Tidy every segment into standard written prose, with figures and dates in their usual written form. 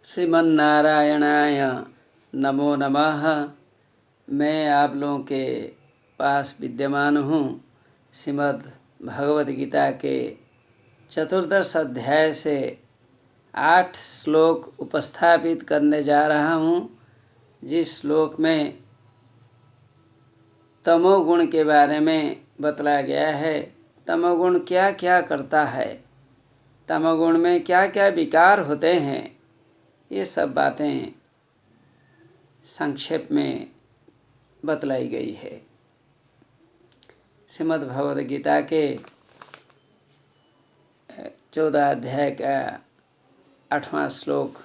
श्रीमन्नारायणाय नमो नमः। मैं आप लोगों के पास विद्यमान हूँ। श्रीमद् भगवद गीता के चतुर्दश अध्याय से 8 श्लोक उपस्थापित करने जा रहा हूँ, जिस श्लोक में तमोगुण के बारे में बतलाया गया है। तमोगुण क्या क्या करता है, तमोगुण में क्या क्या विकार होते हैं, ये सब बातें संक्षेप में बतलाई गई है। श्रीमद् भगवद गीता के 14 अध्याय का 8वां श्लोक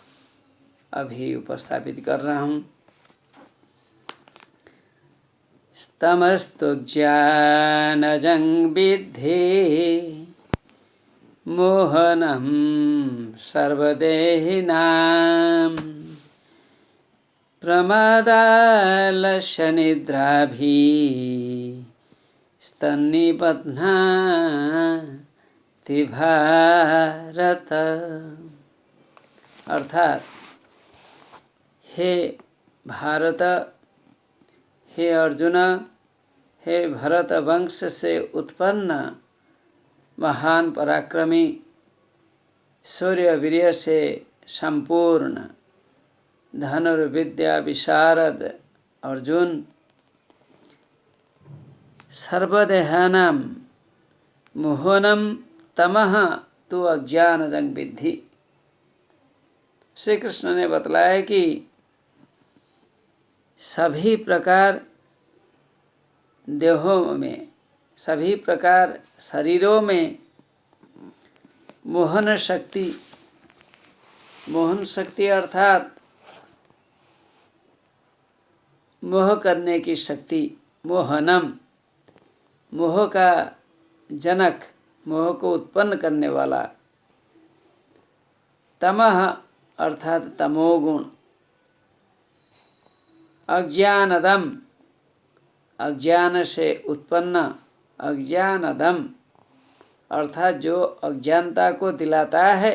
अभी उपस्थापित कर रहा हूँ। तमस्तु ज्ञानजं विद्धि मोहनं सर्वदेहिनां प्रमादालस्यनिद्राभिः स्तन्निबध्नाति भारत। अर्थात हे भारत, हे अर्जुन, हे भरत वंश से उत्पन्न महान पराक्रमी, सूर्य वीर्य से संपूर्ण धनुर्विद्या विशारद अर्जुन, सर्वदेहानां मोहनम तमः तु अज्ञानजं विद्धि। श्री कृष्ण ने बतलाया कि सभी प्रकार देहों में, सभी प्रकार शरीरों में मोहन शक्ति अर्थात मोह करने की शक्ति, मोहनम, मोह का जनक, मोह को उत्पन्न करने वाला, तमः अर्थात तमोगुण, अज्ञानदम, अज्ञान से उत्पन्न, अज्ञानदम अर्थात जो अज्ञानता को दिलाता है।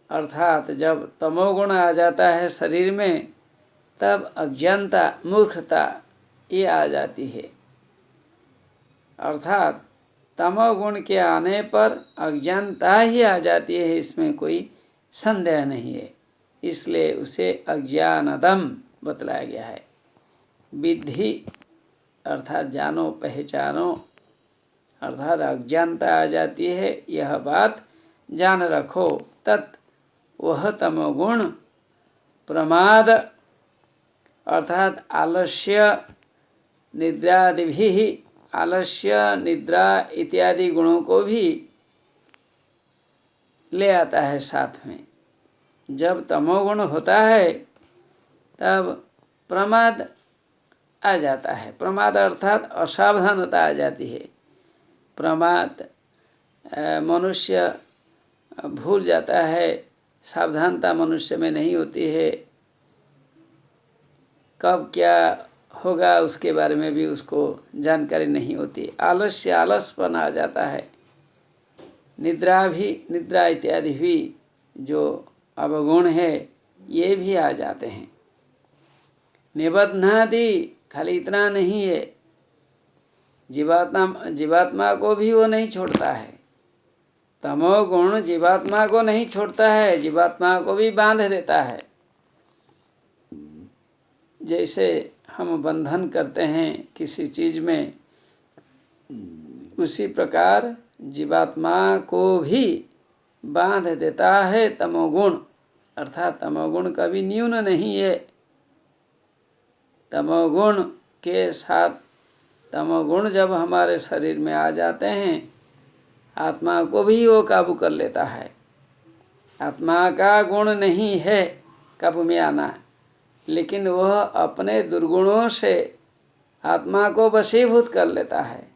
अर्थात जब तमोगुण आ जाता है शरीर में, तब अज्ञानता, मूर्खता ये आ जाती है। अर्थात तमोगुण के आने पर अज्ञानता ही आ जाती है, इसमें कोई संदेह नहीं है। इसलिए उसे अज्ञानदम बतलाया गया है। विद्धि अर्थात जानो, पहचानो, अर्थात अज्ञानता आ जाती है, यह बात जान रखो। तत् वह तमोगुण प्रमाद अर्थात आलस्य, निद्रादिभिः, आलस्य, निद्रा इत्यादि गुणों को भी ले आता है साथ में। जब तमोगुण होता है तब प्रमाद आ जाता है। प्रमाद अर्थात असावधानता आ जाती है। प्रमाद मनुष्य भूल जाता है, सावधानता मनुष्य में नहीं होती है। कब क्या होगा उसके बारे में भी उसको जानकारी नहीं होती। आलस्य, आलसपन आ जाता है। निद्रा इत्यादि भी जो अवगुण है ये भी आ जाते हैं। निबध्नाति, खाली इतना नहीं है, जीवात्मा को भी वो नहीं छोड़ता है। तमोगुण जीवात्मा को नहीं छोड़ता है, जीवात्मा को भी बांध देता है। जैसे हम बंधन करते हैं किसी चीज में, उसी प्रकार जीवात्मा को भी बांध देता है तमोगुण। अर्थात तमोगुण कभी न्यून नहीं है। तमोगुण के साथ, तमोगुण जब हमारे शरीर में आ जाते हैं, आत्मा को भी वो काबू कर लेता है। आत्मा का गुण नहीं है काबू में आना, लेकिन वह अपने दुर्गुणों से आत्मा को वशीभूत कर लेता है।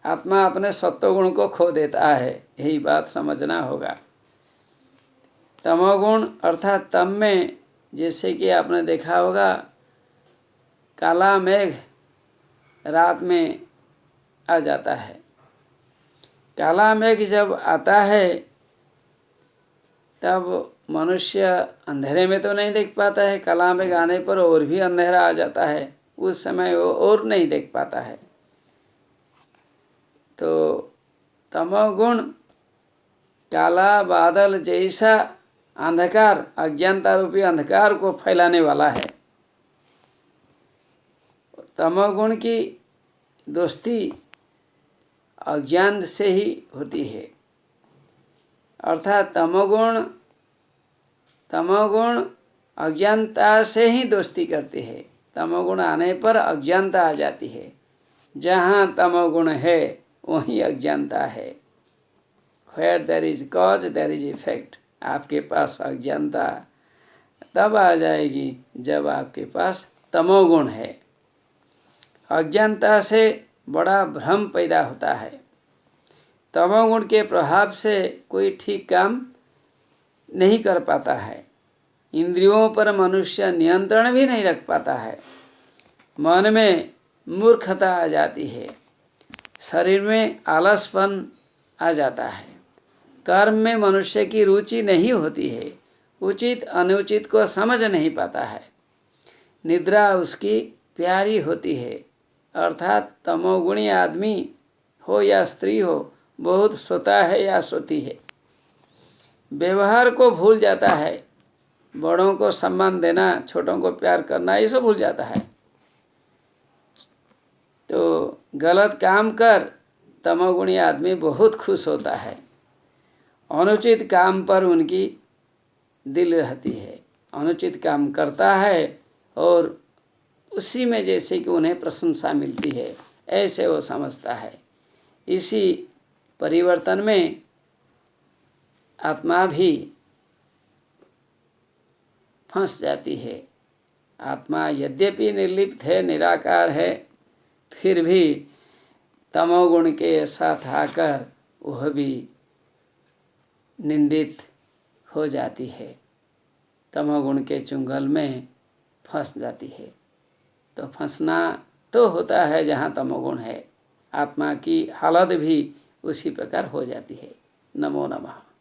आत्मा अपने सत्वगुण को खो देता है, यही बात समझना होगा। तमोगुण अर्थात तम में, जैसे कि आपने देखा होगा, काला मेघ रात में आ जाता है। काला मेघ जब आता है तब मनुष्य अंधेरे में तो नहीं देख पाता है, कला में गाने पर और भी अंधेरा आ जाता है, उस समय वो और नहीं देख पाता है। तो तमोगुण काला बादल जैसा अंधकार, अज्ञानता रूपी अंधकार को फैलाने वाला है। तमोगुण की दोस्ती अज्ञान से ही होती है, अर्थात तमोगुण अज्ञानता से ही दोस्ती करती है। तमोगुण आने पर अज्ञानता आ जाती है। जहाँ तमोगुण है वहीं अज्ञानता है। Where there is cause there is effect। आपके पास अज्ञानता तब आ जाएगी जब आपके पास तमोगुण है। अज्ञानता से बड़ा भ्रम पैदा होता है। तमोगुण के प्रभाव से कोई ठीक काम नहीं कर पाता है। इंद्रियों पर मनुष्य नियंत्रण भी नहीं रख पाता है। मन में मूर्खता आ जाती है। शरीर में आलसपन आ जाता है। कर्म में मनुष्य की रुचि नहीं होती है। उचित अनुचित को समझ नहीं पाता है। निद्रा उसकी प्यारी होती है। अर्थात तमोगुणी आदमी हो या स्त्री हो, बहुत सोता है या सोती है। व्यवहार को भूल जाता है। बड़ों को सम्मान देना, छोटों को प्यार करना, ये सब भूल जाता है। तो गलत काम कर तमोगुणी आदमी बहुत खुश होता है। अनुचित काम पर उनकी दिल रहती है। अनुचित काम करता है और उसी में जैसे कि उन्हें प्रशंसा मिलती है, ऐसे वो समझता है। इसी परिवर्तन में आत्मा भी फंस जाती है। आत्मा यद्यपि निर्लिप्त है, निराकार है, फिर भी तमोगुण के साथ आकर वह भी निंदित हो जाती है। तमोगुण के चुंगल में फंस जाती है। तो फंसना तो होता है जहाँ तमोगुण है। आत्मा की हालत भी उसी प्रकार हो जाती है। नमो नमः।